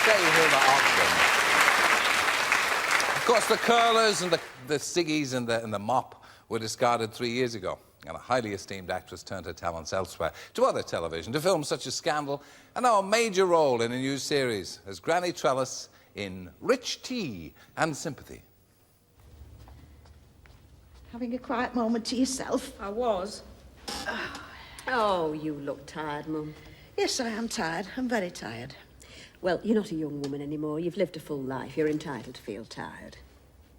say, Hilda Ogden. Of course, the curlers and the ciggies and the mop were discarded 3 years ago, and a highly esteemed actress turned her talents elsewhere, to other television, to films such as Scandal, and now a major role in a new series as Granny Trellis in Rich Tea and Sympathy. Having a quiet moment to yourself? I was. Oh, you look tired, Mum. Yes, I am tired. I'm very tired. Well, you're not a young woman anymore. You've lived a full life. You're entitled to feel tired.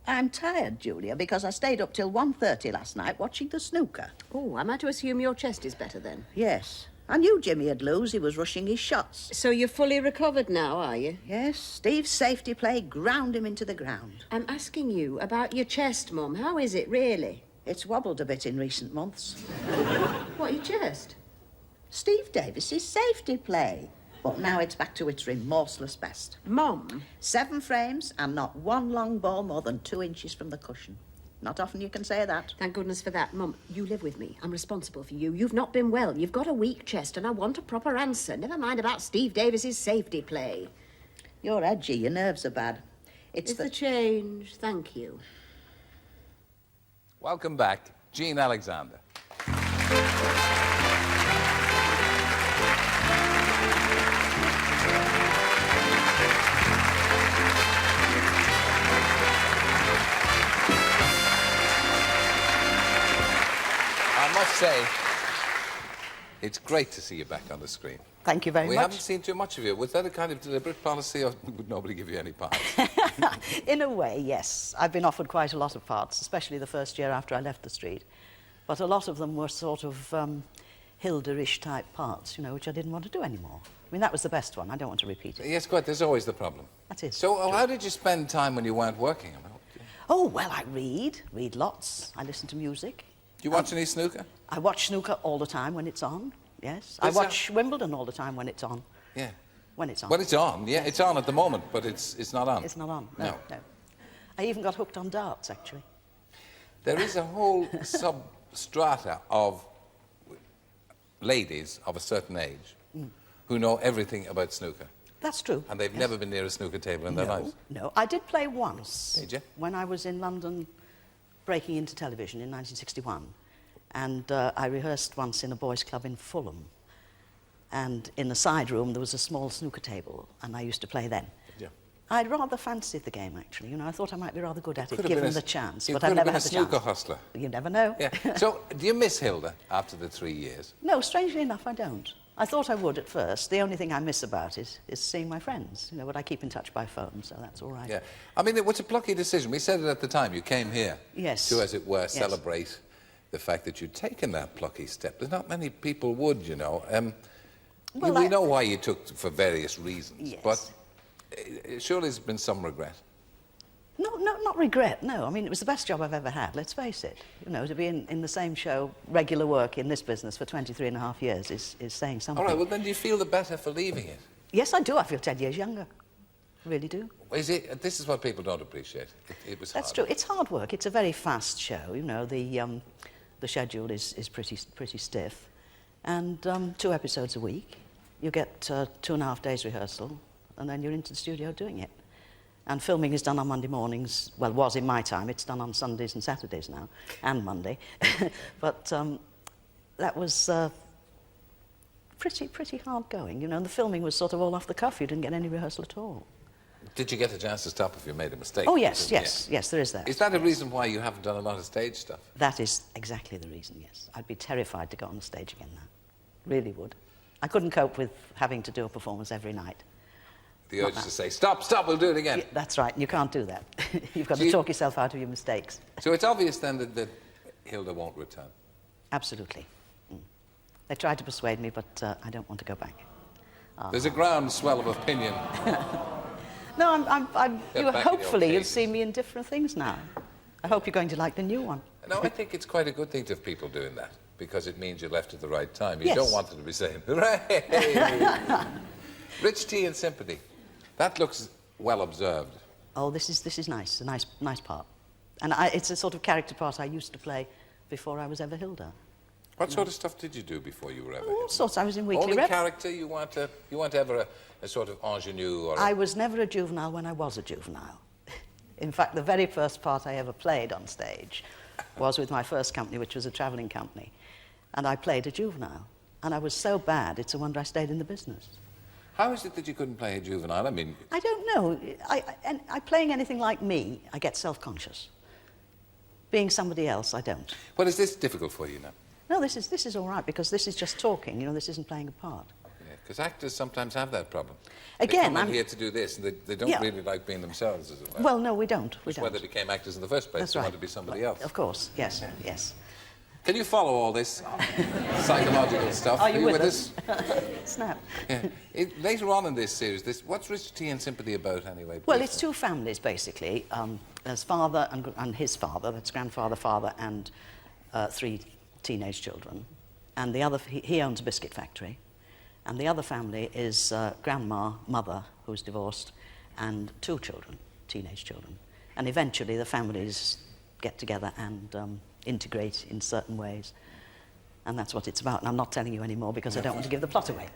I'm tired, Julia, because I stayed up till 1:30 last night watching the snooker. Oh, am I to assume your chest is better then? Yes. I knew Jimmy would lose. He was rushing his shots. So you're fully recovered now, are you? Yes. Steve's safety play ground him into the ground. I'm asking you about your chest, Mum. How is it, really? It's wobbled a bit in recent months. What, your chest? Steve Davis's safety play. But now it's back to its remorseless best. Mum? 7 frames and not one long ball more than 2 inches from the cushion. Not often you can say that. Thank goodness for that. Mum, you live with me. I'm responsible for you. You've not been well. You've got a weak chest and I want a proper answer. Never mind about Steve Davis's safety play. You're edgy. Your nerves are bad. It's the change. Thank you. Welcome back, Jean Alexander. I must say, it's great to see you back on the screen. Thank you very much. We haven't seen too much of you. Was that a kind of deliberate policy, or would nobody give you any parts? In a way, yes. I've been offered quite a lot of parts, especially the first year after I left the street. But a lot of them were sort of Hilda-ish type parts, you know, which I didn't want to do anymore. I mean, that was the best one. I don't want to repeat it. Yes, quite. There's always the problem. That is. So, how did you spend time when you weren't working? Oh, well, I read lots. I listen to music. Do you watch any snooker? I watch snooker all the time when it's on, yes. I Is watch Wimbledon all the time when it's on. Yeah. When it's on. Well, it's on. Yeah, it's on at the moment, but it's not on. It's not on. No. No. I even got hooked on darts, actually. There is a whole substrata of ladies of a certain age who know everything about snooker. That's true. And they've never been near a snooker table in their lives. No, I did play once. Did you? When I was in London breaking into television in 1961. And I rehearsed once in a boys' club in Fulham. And in the side room there was a small snooker table, and I used to play then. Yeah. I rather fancied the game, actually. You know, I thought I might be rather good at it, Could have given been the chance. You But could I have never been a had the chance. snooker hustler. You never know. Yeah. So, do you miss Hilda after the 3 years? No, strangely enough, I don't. I thought I would at first. The only thing I miss about it is seeing my friends, you know, but I keep in touch by phone, so that's all right. Yeah. I mean, it was a plucky decision. We said it at the time. You came here Yes. to, as it were, Yes. celebrate the fact that you'd taken that plucky step. There's not many people would, you know. Well, we know why you took for various reasons, Yes. but surely there's been some regret. No, not regret, no. I mean, it was the best job I've ever had, let's face it. You know, to be in the same show, regular work in this business for 23 and a half years is saying something. All right, well, then do you feel the better for leaving it? Yes, I do. I feel 10 years younger. Really do. Is it? This is what people don't appreciate. It was That's hard. true. It's hard work. It's a very fast show. You know, the schedule is pretty stiff. And 2 episodes a week. You get 2.5 days rehearsal, and then you're into the studio doing it. And filming is done on Monday mornings. Well, it was in my time. It's done on Sundays and Saturdays now, and Monday. But that was pretty hard going, you know. And the filming was sort of all off the cuff. You didn't get any rehearsal at all. Did you get a chance to stop if you made a mistake? Oh, yes, there is that. Is that a reason why you haven't done a lot of stage stuff? That is exactly the reason, yes. I'd be terrified to go on the stage again now. Really would. I couldn't cope with having to do a performance every night. The urge to say, stop, we'll do it again. Yeah, that's right, and you can't do that. You've got to talk yourself out of your mistakes. So it's obvious then that Hilda won't return. Absolutely. They tried to persuade me, but I don't want to go back. There's a groundswell of opinion. No, hopefully you'll cases. see me in different things now. I hope you're going to like the new one. No, I think it's quite a good thing to have people doing that, because it means you left at the right time. You Yes. don't want them to be saying, hooray! Rich Tea and Sympathy. That looks well observed. Oh, this is nice, a nice part. And it's a sort of character part I used to play before I was ever Hilda. What sort of stuff did you do before you were ever All Hilda? sorts. I was in Weekly Only Rep. character? You weren't ever a sort of ingenue or... I was never a juvenile when I was a juvenile. In fact, the very first part I ever played on stage was with my first company, which was a travelling company. And I played a juvenile. And I was so bad, it's a wonder I stayed in the business. How is it that you couldn't play a juvenile? I mean... I don't know. Playing anything like me, I get self-conscious. Being somebody else, I don't. Well, is this difficult for you now? No, this is all right, because this is just talking. You know, this isn't playing a part. Because actors sometimes have that problem. Again, they come in here to do this, and they don't really like being themselves, as it were. Well, no, we don't. That's why they became actors in the first place. That's They right. want to be somebody else. Of course, yes, yes. Can you follow all this psychological stuff? Are you with us? Snap. Yeah. Later on in this series, what's Richard T. in Sympathy about, anyway? Well, it's two families, basically. There's father and his father, that's grandfather, father, and 3 teenage children. And the other, he owns a biscuit factory. And the other family is grandma, mother, who's divorced, and 2 children, teenage children. And eventually the families get together and integrate in certain ways. And that's what it's about. And I'm not telling you anymore because I don't want to give the plot away.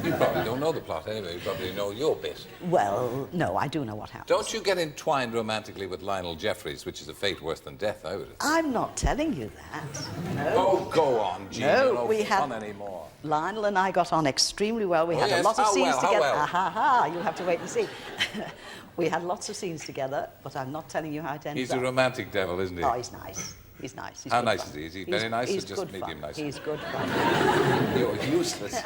You probably don't know the plot anyway. You probably know your bit. Well, no, I do know what happens. Don't you get entwined romantically with Lionel Jeffries, which is a fate worse than death, I would have. I'm not telling you that. No. Oh, go on, Jean. No, You're no we fun have- anymore. Lionel and I got on extremely well. We had yes? a lot of How scenes well? How together. well? Ha ha! You'll have to wait and see. We had lots of scenes together, but I'm not telling you how it ends He's up. a romantic devil, isn't he? Oh, he's nice. He's nice. He's How good nice fun. is he? Is he very nice or he's just good medium fun. nice? He's good fun. You're useless.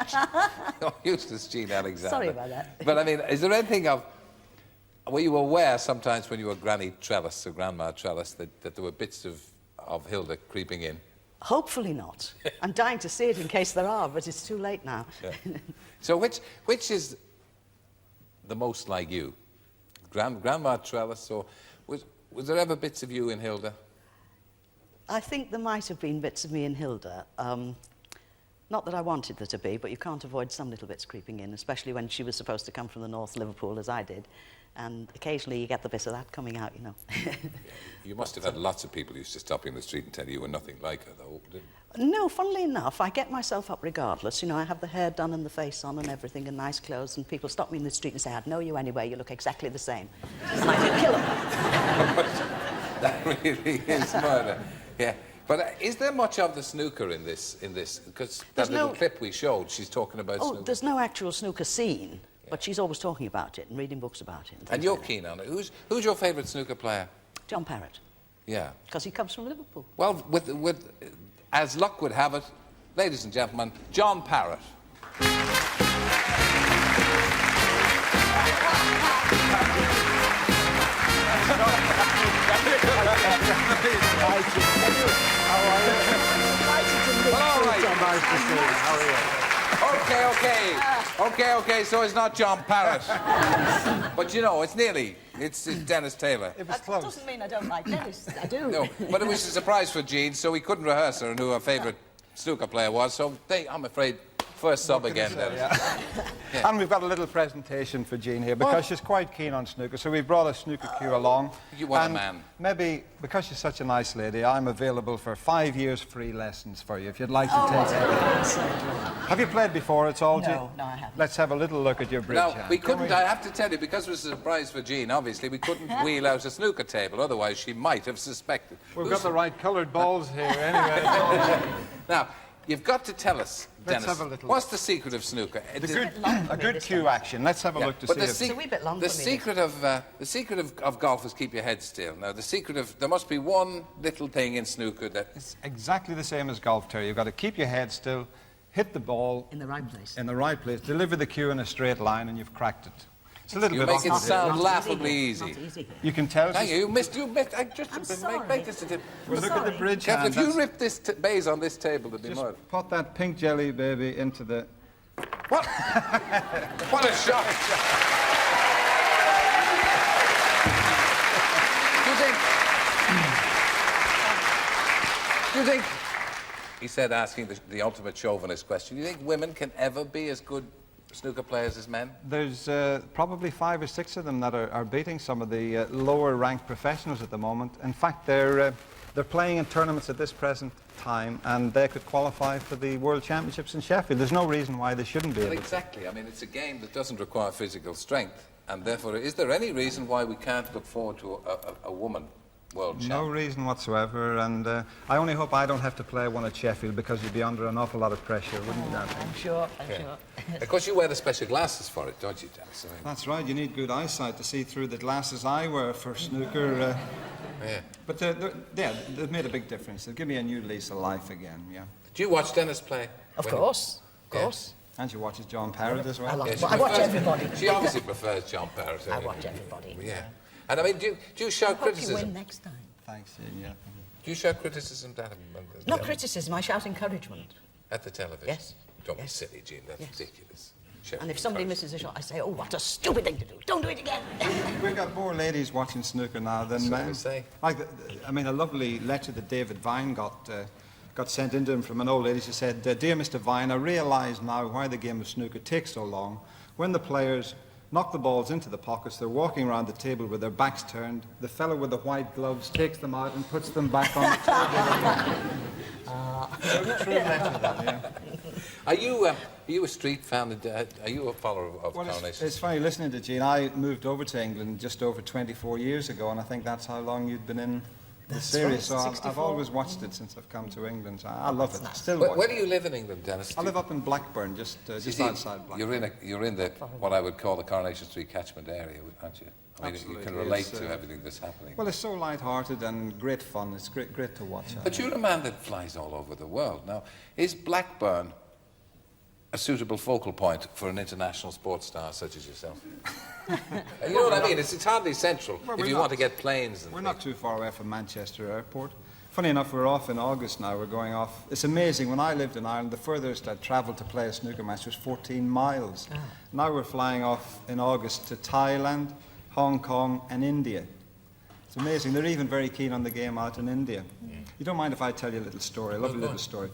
You're useless, Jean Alexander. Sorry about that. But I mean, is there anything of... Were you aware sometimes when you were Granny Trellis or Grandma Trellis that there were bits of Hilda creeping in? Hopefully not. I'm dying to see it in case there are, but it's too late now. Yeah. So which is the most like you? Grandma Trellis, or was there ever bits of you in Hilda? I think there might have been bits of me in Hilda. Not that I wanted there to be, but you can't avoid some little bits creeping in, especially when she was supposed to come from the North Liverpool, as I did. And occasionally you get the bit of that coming out, you know. You must have had lots of people who used to stop you in the street and tell you were nothing like her, though, didn't you? No, funnily enough, I get myself up regardless. You know, I have the hair done and the face on and everything and nice clothes, and people stop me in the street and say, I'd know you anyway, you look exactly the same. And I can kill them. That really is murder. Yeah. But is there much of the snooker in this? Because that little clip we showed, she's talking about snooker. There's no actual snooker scene, but she's always talking about it and reading books about it. And you're keen on it. Who's your favourite snooker player? John Parrott, Yeah. because he comes from Liverpool. Well, with as luck would have it, ladies and gentlemen, John Parrott. Okay, so it's not John Parrott. But you know, it's nearly. It's Dennis Taylor. It was close. Doesn't mean I don't like Dennis. I do. No, but it was a surprise for Jean, so we couldn't rehearse her and who her favourite snooker player was, so I'm afraid, first sub again, Dennis. Yeah. And we've got a little presentation for Jean here because she's quite keen on snooker, so we brought a snooker cue along. You want a and man. Maybe, because she's such a nice lady, I'm available for 5 years free lessons for you if you'd like to take it. Have you played before at all, Jean? No, I haven't. Let's have a little look at your bridge Now, hand. we couldn't, I have to tell you, because it was a surprise for Jean, obviously, we couldn't wheel out a snooker table, otherwise she might have suspected. We've got the right coloured balls here anyway. Now, you've got to tell us, Let's Dennis, have a little what's the secret of snooker? a good cue action. Let's have a look to but see the if... It's a wee bit long the for me, secret of golf is keep your head still. Now, the secret of... There must be one little thing in snooker that... It's exactly the same as golf, Terry. You've got to keep your head still, hit the ball... In the right place. In the right place. Deliver the cue in a straight line and you've cracked it. It's a little You bit make it awkward. sound Not laughably easy. easy. Not easy here. You can tell... Thank you. You missed... I'm sorry. Make this a tip. Well, look at the bridge Captain, hand. if you That's- rip this baize on this table, there'd be Just mud. put that pink jelly baby into the... What? What a shot! Do you think... He said, asking the ultimate chauvinist question, do you think women can ever be as good snooker players as men? There's probably 5 or 6 of them that are beating some of the lower-ranked professionals at the moment. In fact, they're playing in tournaments at this present time, and they could qualify for the World Championships in Sheffield. There's no reason why they shouldn't be able to. Exactly. I mean, it's a game that doesn't require physical strength, and therefore, is there any reason why we can't look forward to a woman world champion? No reason whatsoever, and I only hope I don't have to play one at Sheffield, because you'd be under an awful lot of pressure, wouldn't you, Danny? I'm sure, I'm sure. Of course, you wear the special glasses for it, don't you, Dennis? I mean, That's right, you need good eyesight to see through the glasses I wear for snooker. yeah. But they've made a big difference. They've given me a new lease of life again, yeah. Do you watch Dennis play? Of course, of course. And she watches John Parrott as well. Yeah, I watch everybody. She obviously prefers John Parrott. I watch everybody. Yeah. And I mean, do you show I hope you criticism? win next time. Thanks, Ian, yeah. Do you show criticism, Dan? Not criticism, I shout encouragement. At the television? Yes. Don't be Yes. silly, Jean. That's Yes. ridiculous. Show And if somebody encouragement. misses a shot, I say, oh, what a stupid thing to do. Don't do it again. We've got more ladies watching snooker now than That's what men. we say. Like, I mean, a lovely letter that David Vine got sent into him from an old lady. She said, "Dear Mr. Vine, I realise now why the game of snooker takes so long. When the players knock the balls into the pockets, they're walking around the table with their backs turned. The fellow with the white gloves takes them out and puts them back on the table." True letter, that, yeah. Are you a street fan? Are you a follower of Well, Coronation? it's funny listening to Jean. I moved over to England just over 24 years ago, and I think that's how long you'd been in the series. right, So I've 64. always watched it since I've come to England. So I love it. Still Where, watch where it. do you live in England, Dennis? I live up in Blackburn, just You outside Blackburn. You're in the what I would call the Coronation Street catchment area, aren't you? I mean, you Absolutely, can relate it's, to everything that's happening. Well, it's so light-hearted and great fun. It's great to watch. But you're a man that flies all over the world. Now, is Blackburn a suitable focal point for an international sports star such as yourself? You know what I mean? It's hardly central Well, if we're you not- want to get planes and We're not too far away from Manchester Airport. Funny enough, we're off in August now. We're going off. It's amazing. When I lived in Ireland, the furthest I'd travelled to play a snooker match was 14 miles. Now we're flying off in August to Thailand, Hong Kong, and India. It's amazing. They're even very keen on the game out in India. You don't mind if I tell you a little story, a lovely little story.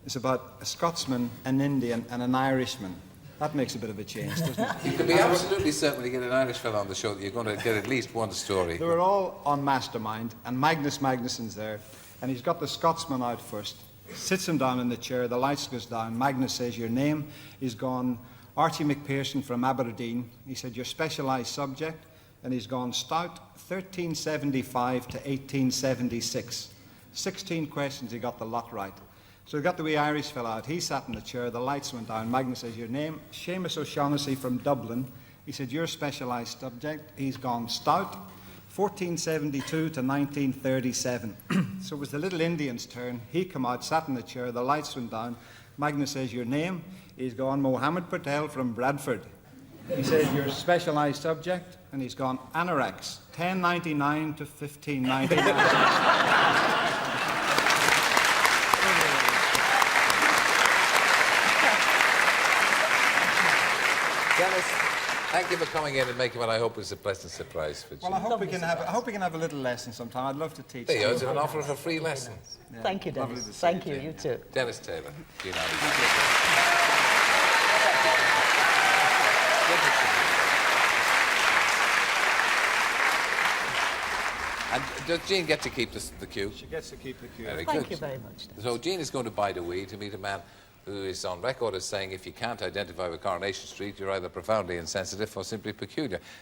It's about a Scotsman, an Indian, and an Irishman. That makes a bit of a change, doesn't it? You can be absolutely certain when you get an Irish fellow on the show that you're going to get at least one story. They were all on Mastermind, and Magnus Magnussen's there, and he's got the Scotsman out first, sits him down in the chair, the lights goes down, Magnus says, "Your name?" He's gone, "Archie McPherson from Aberdeen." He said, "Your specialised subject?" And he's gone, "Stout, 1375 to 1876. 16 questions, he got the lot right. So we got the wee Irish fella out. He sat in the chair, the lights went down. Magnus says, "Your name?" "Seamus O'Shaughnessy from Dublin." He said, "Your specialised subject?" He's gone, "Stout, 1472 to 1937. So it was the little Indian's turn. He come out, sat in the chair, the lights went down. Magnus says, "Your name?" He's gone, "Mohammed Patel from Bradford." He says, "Your specialised subject?" And he's gone, "Anoraks, 1099 to 1599. Dennis, thank you for coming in and making what I hope is a pleasant surprise for you. Well, I hope we can have a little lesson sometime. I'd love to teach. There you go, it's an offer of a free lesson. Thank you, lovely Dennis. to see Thank you, you, you too. Dennis Taylor, Jean And does Jean get to keep the cue? She gets to keep the cue. Very Thank good. you very much, Dennis. So Jean is going to bide a wee to meet a man who is on record as saying if you can't identify with Coronation Street, you're either profoundly insensitive or simply peculiar.